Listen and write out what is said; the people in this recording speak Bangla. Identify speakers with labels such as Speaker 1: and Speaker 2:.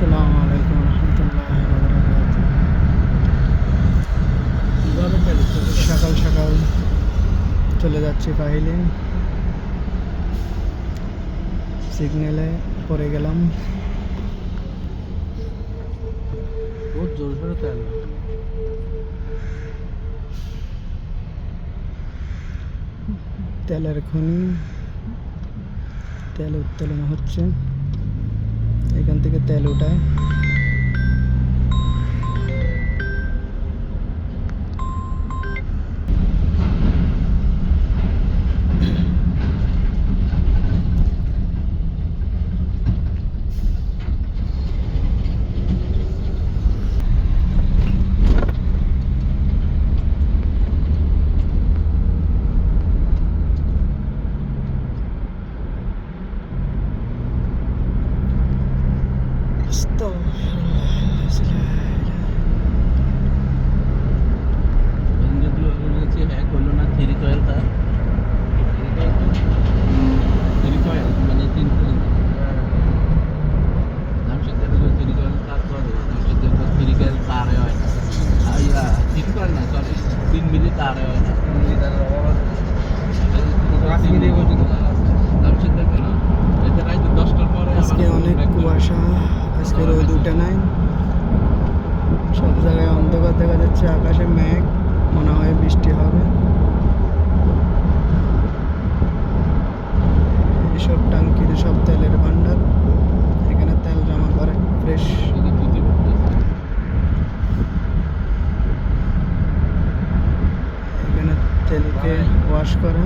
Speaker 1: আসসালামু আলাইকুম রহমতুল্লাহি ওয়া বারাকাতুহু। সকাল সকাল চলে যাচ্ছি কাহিলে, সিগন্যালে পড়ে গেলাম।
Speaker 2: বহুত জোর সোরে তেল
Speaker 1: তেলের খনি, তেল উত্তোলন হচ্ছে, এখান থেকে তেল উঠায়।
Speaker 2: এক হলো না থ্রি কয়েল, তার থ্রি কয়েল মানে তিন জামশেদপুর থ্রি কয়েল, তারপর জামশেদপুর থ্রি কয়েল তারে হয় না, থ্রি কয়েল না, সরি 3 মিলি তারে হয় না, 3 মিলি তার জামশেদপুর না। এতে রাইতে 10টার পরে
Speaker 1: আজকে অনেক কুয়াশা, আজকে রোদ উঠে নাই, সব জায়গায় অন্ধকার দেখা যাচ্ছে, আকাশে মেঘ, মনে হয় বৃষ্টি হবে। এইসব টাঙ্কিতে সব তেলের ভান্ডার, এখানে তেল জমা করে ফ্রেশ। এখানে তেলকে ওয়াশ করে।